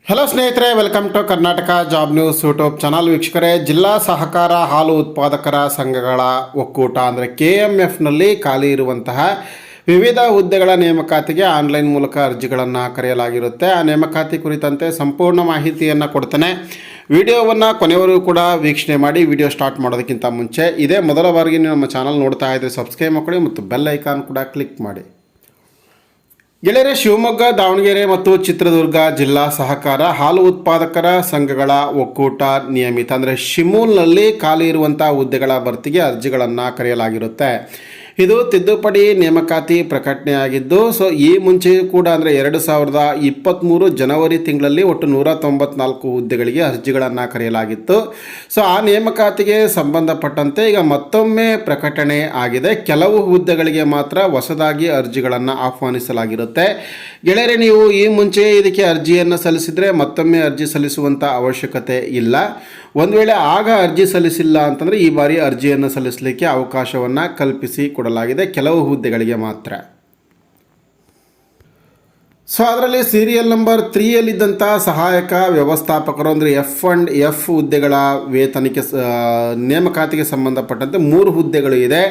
Hello ಸ್ನೇಹಿತರೆ, welcome to Karnataka job news YouTube channel. ವೀಕ್ಷಕರೇ, ಜಿಲ್ಲಾ ಸಹಕಾರ ಹಾಲು ಉತ್ಪಾದಕರ ಸಂಘಗಳ ಒಕ್ಕೂಟ ಅಂದರೆ KMFನಲ್ಲಿ ಖಾಲಿ ಇರುವಂತಹ ವಿವಿಧ ಹುದ್ದೆಗಳ ನೇಮಕಾತಿಗೆ ಆನ್ಲೈನ್ ಮೂಲಕ ಅರ್ಜಿಗಳನ್ನು ಕರೆಯಲಾಗಿರುತ್ತೆ. ಆ ನೇಮಕಾತಿ ಕುರಿತಂತೆ ಸಂಪೂರ್ಣ ಮಾಹಿತಿಯನ್ನು ಕೊಡ್ತೇನೆ. ವಿಡಿಯೋವನ್ನು ಕೊನೆವರೆಗೂ ಕೂಡ ವೀಕ್ಷಣೆ ಮಾಡಿ. ವಿಡಿಯೋ ಸ್ಟಾರ್ಟ್ ಮಾಡೋದಕ್ಕಿಂತ ಮುಂಚೆ ಇದೇ ಮೊದಲ ಬಾರಿಗೆ ನೀವು ನಮ್ಮ ಚಾನಲ್ ನೋಡ್ತಾ ಇದ್ದರೆ ಸಬ್ಸ್ಕ್ರೈಬ್ ಮಾಡ್ಕೊಳ್ಳಿ ಮತ್ತು ಬೆಲ್ ಐಕಾನ್ ಕೂಡ ಕ್ಲಿಕ್ ಮಾಡಿ. ಗೆಳೆಯರೆ, ಶಿವಮೊಗ್ಗ, ದಾವಣಗೆರೆ ಮತ್ತು ಚಿತ್ರದುರ್ಗ ಜಿಲ್ಲಾ ಸಹಕಾರ ಹಾಲು ಉತ್ಪಾದಕರ ಸಂಘಗಳ ಒಕ್ಕೂಟ ನಿಯಮಿತ ಅಂದರೆ ಶಿಮೂಲ್ನಲ್ಲಿ ಖಾಲಿ ಇರುವಂಥ ಹುದ್ದೆಗಳ ಭರ್ತಿಗೆ ಅರ್ಜಿಗಳನ್ನು ಕರೆಯಲಾಗಿರುತ್ತೆ. ಇದು ತಿದ್ದುಪಡಿ ನೇಮಕಾತಿ ಪ್ರಕಟಣೆಯಾಗಿದ್ದು, ಈ ಮುಂಚೆಯೂ ಕೂಡ ಅಂದರೆ 2023 ಜನವರಿ ತಿಂಗಳಲ್ಲಿ ಒಟ್ಟು 194 ಹುದ್ದೆಗಳಿಗೆ ಅರ್ಜಿಗಳನ್ನು ಕರೆಯಲಾಗಿತ್ತು. ಆ ನೇಮಕಾತಿಗೆ ಸಂಬಂಧಪಟ್ಟಂತೆ ಈಗ ಮತ್ತೊಮ್ಮೆ ಪ್ರಕಟಣೆ ಆಗಿದೆ. ಕೆಲವು ಹುದ್ದೆಗಳಿಗೆ ಮಾತ್ರ ಹೊಸದಾಗಿ ಅರ್ಜಿಗಳನ್ನು ಆಹ್ವಾನಿಸಲಾಗಿರುತ್ತೆ. ಗೆಳೆಯರೆ, ನೀವು ಈ ಮುಂಚೆ ಇದಕ್ಕೆ ಅರ್ಜಿಯನ್ನು ಸಲ್ಲಿಸಿದರೆ ಮತ್ತೊಮ್ಮೆ ಅರ್ಜಿ ಸಲ್ಲಿಸುವಂಥ ಅವಶ್ಯಕತೆ ಇಲ್ಲ. ಒಂದು ವೇಳೆ ಆಗ ಅರ್ಜಿ ಸಲ್ಲಿಸಿಲ್ಲ ಅಂತಂದರೆ ಈ ಬಾರಿ ಅರ್ಜಿಯನ್ನು ಸಲ್ಲಿಸಲಿಕ್ಕೆ ಅವಕಾಶವನ್ನು ಕಲ್ಪಿಸಿ ಕೊಡಲಾಗಿದೆ, ಕೆಲವು ಹುದ್ದೆಗಳಿಗೆ ಮಾತ್ರ. ಅದರಲ್ಲಿ ಸೀರಿಯಲ್ ನಂಬರ್ 3ಯಲ್ಲಿದ್ದಂಥ ಸಹಾಯಕ ವ್ಯವಸ್ಥಾಪಕರು ಅಂದರೆ F&F ಹುದ್ದೆಗಳ ವೇತನಕ್ಕೆ ನೇಮಕಾತಿಗೆ ಸಂಬಂಧಪಟ್ಟಂತೆ 3 ಹುದ್ದೆಗಳು ಇದೆ.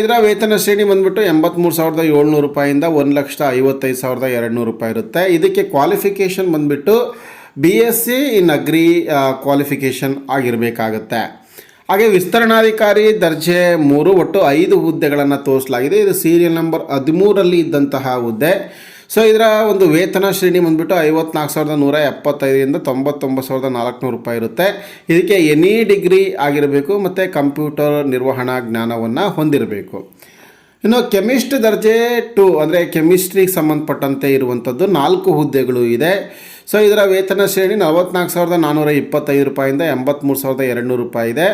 ಇದರ ವೇತನ ಶ್ರೇಣಿ ಬಂದುಬಿಟ್ಟು 83,700 ರೂಪಾಯಿಂದ 1,55,200 ರೂಪಾಯಿ ಇರುತ್ತೆ. ಇದಕ್ಕೆ ಕ್ವಾಲಿಫಿಕೇಷನ್ ಬಂದುಬಿಟ್ಟು BSc ಇನ್ ಅಗ್ರಿ ಕ್ವಾಲಿಫಿಕೇಷನ್ ಆಗಿರಬೇಕಾಗತ್ತೆ. ಹಾಗೆ ವಿಸ್ತರಣಾಧಿಕಾರಿ ದರ್ಜೆ 3 ಒಟ್ಟು 5 ಹುದ್ದೆಗಳನ್ನು ತೋರಿಸಲಾಗಿದೆ. ಇದು ಸೀರಿಯಲ್ ನಂಬರ್ 13ರಲ್ಲಿ ಇದ್ದಂತಹ ಹುದ್ದೆ. ಇದರ ಒಂದು ವೇತನ ಶ್ರೇಣಿ ಬಂದುಬಿಟ್ಟು 54,175ರಿಂದ 99,400 ರೂಪಾಯಿ ಇರುತ್ತೆ. ಇದಕ್ಕೆ ಎನಿ ಡಿಗ್ರಿ ಆಗಿರಬೇಕು ಮತ್ತು ಕಂಪ್ಯೂಟರ್ ನಿರ್ವಹಣಾ ಜ್ಞಾನವನ್ನು ಹೊಂದಿರಬೇಕು. ಇನ್ನು ಕೆಮಿಸ್ಟ್ ದರ್ಜೆ 2 ಅಂದರೆ ಕೆಮಿಸ್ಟ್ರಿಗೆ ಸಂಬಂಧಪಟ್ಟಂತೆ ಇರುವಂಥದ್ದು 4 ಹುದ್ದೆಗಳು ಇದೆ. ಇದರ ವೇತನ ಶ್ರೇಣಿ 44,425 ರೂಪಾಯಿಂದ 83,200 ರೂಪಾಯಿ ಇದೆ.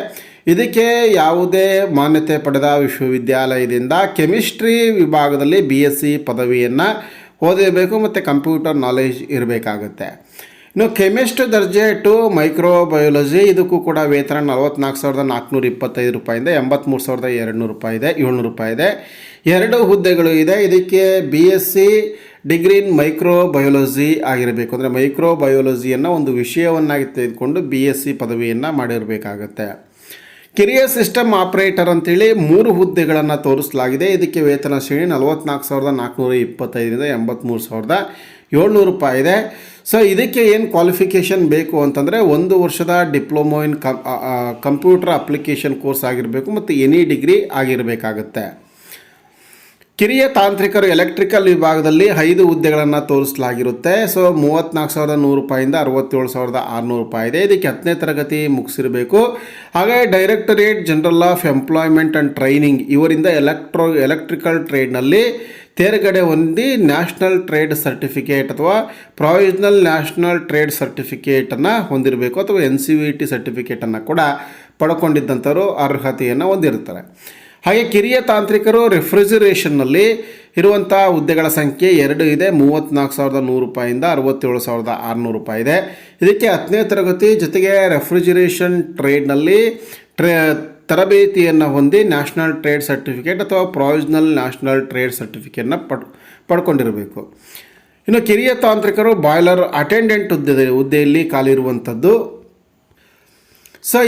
ಇದಕ್ಕೆ ಯಾವುದೇ ಮಾನ್ಯತೆ ಪಡೆದ ವಿಶ್ವವಿದ್ಯಾಲಯದಿಂದ ಕೆಮಿಸ್ಟ್ರಿ ವಿಭಾಗದಲ್ಲಿ BSc ಪದವಿಯನ್ನು ಓದಿರಬೇಕು ಮತ್ತು ಕಂಪ್ಯೂಟರ್ ನಾಲೆಜ್ ಇರಬೇಕಾಗತ್ತೆ. ಇನ್ನು ಕೆಮಿಸ್ಟ್ ದರ್ಜೆ 2 ಮೈಕ್ರೋಬಯಾಲಜಿ, ಇದಕ್ಕೂ ಕೂಡ ವೇತನ 44,425 ರೂಪಾಯಿಂದ 83,200 ರೂಪಾಯಿ ಇದೆ, 700 ರೂಪಾಯಿ ಇದೆ. 2 ಹುದ್ದೆಗಳು ಇದೆ. ಇದಕ್ಕೆ BSc ಡಿಗ್ರಿ ಇನ್ ಮೈಕ್ರೋಬಯಾಲಜಿ ಆಗಿರಬೇಕು. ಅಂದರೆ ಮೈಕ್ರೋಬಯಾಲಜಿಯನ್ನು ಒಂದು ವಿಷಯವನ್ನಾಗಿ ತೆಗೆದುಕೊಂಡು BSc ಪದವಿಯನ್ನು ಮಾಡಿರಬೇಕಾಗತ್ತೆ. ಕಿರಿಯ ಸಿಸ್ಟಮ್ ಆಪರೇಟರ್ ಅಂತೇಳಿ 3 ಹುದ್ದೆಗಳನ್ನು ತೋರಿಸಲಾಗಿದೆ. ಇದಕ್ಕೆ ವೇತನ ಶ್ರೇಣಿ 44,425ರಿಂದ 83,700 ರೂಪಾಯಿ ಇದೆ. ಇದಕ್ಕೆ ಏನು ಕ್ವಾಲಿಫಿಕೇಷನ್ ಬೇಕು ಅಂತಂದರೆ 1 ವರ್ಷದ diploma in computer application course ಆಗಿರಬೇಕು ಮತ್ತು ಎನಿ ಡಿಗ್ರಿ ಆಗಿರಬೇಕಾಗತ್ತೆ. ಕಿರಿಯ ತಾಂತ್ರಿಕರು ಎಲೆಕ್ಟ್ರಿಕಲ್ ವಿಭಾಗದಲ್ಲಿ 5 ಹುದ್ದೆಗಳನ್ನು ತೋರಿಸಲಾಗಿರುತ್ತೆ. 34,100 ರೂಪಾಯಿಂದ 67,600 ರೂಪಾಯಿ ಇದೆ. ಇದಕ್ಕೆ 10ನೇ ತರಗತಿ ಮುಗಿಸಿರಬೇಕು. ಹಾಗೆ directorate general of employment and training ಇವರಿಂದ ಎಲೆಕ್ಟ್ರಿಕಲ್ ಟ್ರೇಡ್ನಲ್ಲಿ ತೇರ್ಗಡೆ ಹೊಂದಿ ನ್ಯಾಷನಲ್ ಟ್ರೇಡ್ ಸರ್ಟಿಫಿಕೇಟ್ ಅಥವಾ ಪ್ರೊವಿಷನಲ್ ನ್ಯಾಷನಲ್ ಟ್ರೇಡ್ ಸರ್ಟಿಫಿಕೇಟನ್ನು ಹೊಂದಿರಬೇಕು ಅಥವಾ NCVT ಸರ್ಟಿಫಿಕೇಟನ್ನು ಕೂಡ ಪಡ್ಕೊಂಡಿದ್ದಂಥವರು ಅರ್ಹತೆಯನ್ನು ಹೊಂದಿರ್ತಾರೆ. ಹಾಗೆ ಕಿರಿಯ ತಾಂತ್ರಿಕರು ರೆಫ್ರಿಜರೇಷನ್ನಲ್ಲಿ ಇರುವಂಥ ಹುದ್ದೆಗಳ ಸಂಖ್ಯೆ 2 ಇದೆ. 34,100 ರೂಪಾಯಿಂದ 67,600 ರೂಪಾಯಿ ಇದೆ. ಇದಕ್ಕೆ 10ನೇ ತರಗತಿ ಜೊತೆಗೆ ರೆಫ್ರಿಜರೇಷನ್ ಟ್ರೇಡ್ನಲ್ಲಿ ತರಬೇತಿಯನ್ನು ಹೊಂದಿ ನ್ಯಾಷನಲ್ ಟ್ರೇಡ್ ಸರ್ಟಿಫಿಕೇಟ್ ಅಥವಾ ಪ್ರೊವಿಷನಲ್ ನ್ಯಾಷನಲ್ ಟ್ರೇಡ್ ಸರ್ಟಿಫಿಕೇಟನ್ನು ಪಡ್ಕೊಂಡಿರಬೇಕು. ಇನ್ನು ಕಿರಿಯ ತಾಂತ್ರಿಕರು ಬಾಯ್ಲರ್ ಅಟೆಂಡೆಂಟ್ ಹುದ್ದೆಯಲ್ಲಿ ಖಾಲಿ ಇರುವಂಥದ್ದು.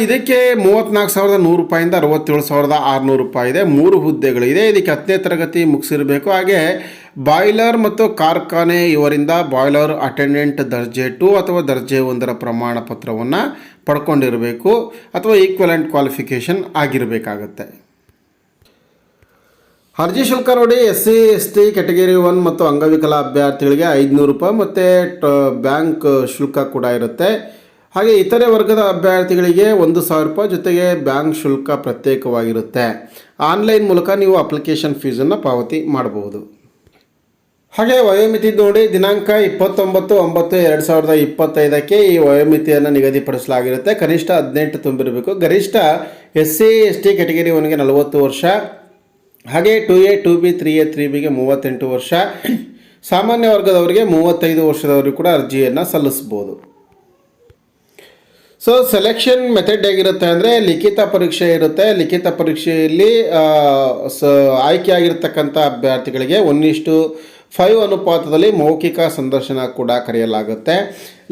ಇದಕ್ಕೆ 34,100 ರೂಪಾಯಿಂದ 67,600 ರೂಪಾಯಿ ಇದೆ. 3 ಹುದ್ದೆಗಳಿದೆ. ಇದಕ್ಕೆ 10ನೇ ತರಗತಿ ಮುಗಿಸಿರಬೇಕು. ಹಾಗೆ ಬಾಯ್ಲರ್ ಮತ್ತು ಕಾರ್ಖಾನೆ ಇವರಿಂದ ಬಾಯ್ಲರ್ ಅಟೆಂಡೆಂಟ್ ದರ್ಜೆ 2 ಅಥವಾ ದರ್ಜೆ 1ರ ಪ್ರಮಾಣ ಪತ್ರವನ್ನು ಪಡ್ಕೊಂಡಿರಬೇಕು ಅಥವಾ ಈಕ್ವಲೆಂಟ್ ಕ್ವಾಲಿಫಿಕೇಷನ್ ಆಗಿರಬೇಕಾಗತ್ತೆ. ಅರ್ಜಿ ಶುಲ್ಕ ನೋಡಿ, SC ST ಕ್ಯಾಟಗರಿ 1 ಮತ್ತು ಅಂಗವಿಕಲ ಅಭ್ಯರ್ಥಿಗಳಿಗೆ 500 ರೂಪಾಯಿ ಮತ್ತು ಬ್ಯಾಂಕ್ ಶುಲ್ಕ ಕೂಡ ಇರುತ್ತೆ. ಹಾಗೆ ಇತರೆ ವರ್ಗದ ಅಭ್ಯರ್ಥಿಗಳಿಗೆ 1,000 ರೂಪಾಯಿ ಜೊತೆಗೆ ಬ್ಯಾಂಕ್ ಶುಲ್ಕ ಪ್ರತ್ಯೇಕವಾಗಿರುತ್ತೆ. ಆನ್ಲೈನ್ ಮೂಲಕ ನೀವು ಅಪ್ಲಿಕೇಶನ್ ಫೀಸನ್ನು ಪಾವತಿ ಮಾಡಬಹುದು. ಹಾಗೆ ವಯೋಮಿತಿ ನೋಡಿ, ದಿನಾಂಕ 29/9/2025ಕ್ಕೆ ಈ ವಯೋಮಿತಿಯನ್ನು ನಿಗದಿಪಡಿಸಲಾಗಿರುತ್ತೆ. ಕನಿಷ್ಠ 18 ತುಂಬಿರಬೇಕು. ಗರಿಷ್ಠ SC ST ಕ್ಯಾಟಗರಿ 1ಗೆ 40 ವರ್ಷ, ಹಾಗೆ 2A 2B 3A 3Bಗೆ 38 ವರ್ಷ, ಸಾಮಾನ್ಯ ವರ್ಗದವರಿಗೆ 35 ವರ್ಷದವರಿಗೂ ಕೂಡ ಅರ್ಜಿಯನ್ನು ಸಲ್ಲಿಸ್ಬೋದು. ಸೆಲೆಕ್ಷನ್ ಮೆಥಡ್ ಹೇಗಿರುತ್ತೆ ಅಂದರೆ ಲಿಖಿತ ಪರೀಕ್ಷೆ ಇರುತ್ತೆ. ಲಿಖಿತ ಪರೀಕ್ಷೆಯಲ್ಲಿ ಆಯ್ಕೆಯಾಗಿರ್ತಕ್ಕಂಥ ಅಭ್ಯರ್ಥಿಗಳಿಗೆ 1:4 5 ಅನುಪಾತದಲ್ಲಿ ಮೌಖಿಕ ಸಂದರ್ಶನ ಕೂಡ ಕರೆಯಲಾಗುತ್ತೆ.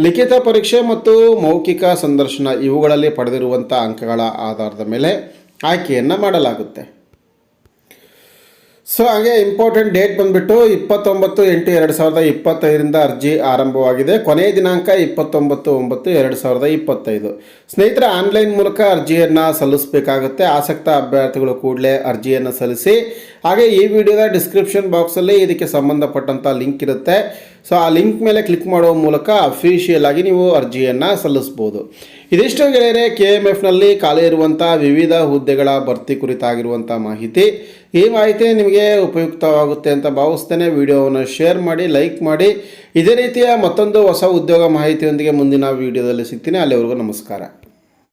ಲಿಖಿತ ಪರೀಕ್ಷೆ ಮತ್ತು ಮೌಖಿಕ ಸಂದರ್ಶನ ಇವುಗಳಲ್ಲಿ ಪಡೆದಿರುವಂಥ ಅಂಕಗಳ ಆಧಾರದ ಮೇಲೆ ಆಯ್ಕೆಯನ್ನು ಮಾಡಲಾಗುತ್ತೆ. ಸೊ ಹಾಗೆ ಇಂಪಾರ್ಟೆಂಟ್ ಡೇಟ್ ಬಂದುಬಿಟ್ಟು 29/8/2025 ಅರ್ಜಿ ಆರಂಭವಾಗಿದೆ. ಕೊನೆಯ ದಿನಾಂಕ 29/9/2025. ಸ್ನೇಹಿತರೆ, ಆನ್ಲೈನ್ ಮೂಲಕ ಅರ್ಜಿಯನ್ನು ಸಲ್ಲಿಸಬೇಕಾಗುತ್ತೆ. ಆಸಕ್ತ ಅಭ್ಯರ್ಥಿಗಳು ಕೂಡಲೇ ಅರ್ಜಿಯನ್ನು ಸಲ್ಲಿಸಿ. ಹಾಗೆ ಈ ವಿಡಿಯೋದ ಡಿಸ್ಕ್ರಿಪ್ಷನ್ ಬಾಕ್ಸಲ್ಲಿ ಇದಕ್ಕೆ ಸಂಬಂಧಪಟ್ಟಂಥ ಲಿಂಕ್ ಇರುತ್ತೆ. ಸೊ ಆ ಲಿಂಕ್ ಮೇಲೆ ಕ್ಲಿಕ್ ಮಾಡುವ ಮೂಲಕ ಅಫಿಷಿಯಲ್ ಆಗಿ ನೀವು ಅರ್ಜಿಯನ್ನು ಸಲ್ಲಿಸ್ಬೋದು. ಇದಿಷ್ಟು ಗೆಳೆಯರೆ KMFನಲ್ಲಿ ಖಾಲಿ ಇರುವಂಥ ವಿವಿಧ ಹುದ್ದೆಗಳ ಭರ್ತಿ ಕುರಿತಾಗಿರುವಂಥ ಮಾಹಿತಿ. ಈ ಮಾಹಿತಿ ನಿಮಗೆ ಉಪಯುಕ್ತವಾಗುತ್ತೆ ಅಂತ ಭಾವಿಸ್ತೇನೆ. ವಿಡಿಯೋವನ್ನು ಶೇರ್ ಮಾಡಿ, ಲೈಕ್ ಮಾಡಿ. ಇದೇ ರೀತಿಯ ಮತ್ತೊಂದು ಹೊಸ ಉದ್ಯೋಗ ಮಾಹಿತಿಯೊಂದಿಗೆ ಮುಂದಿನ ವಿಡಿಯೋದಲ್ಲಿ ಸಿಗ್ತೀನಿ. ಅಲ್ಲಿವರೆಗೂ ನಮಸ್ಕಾರ.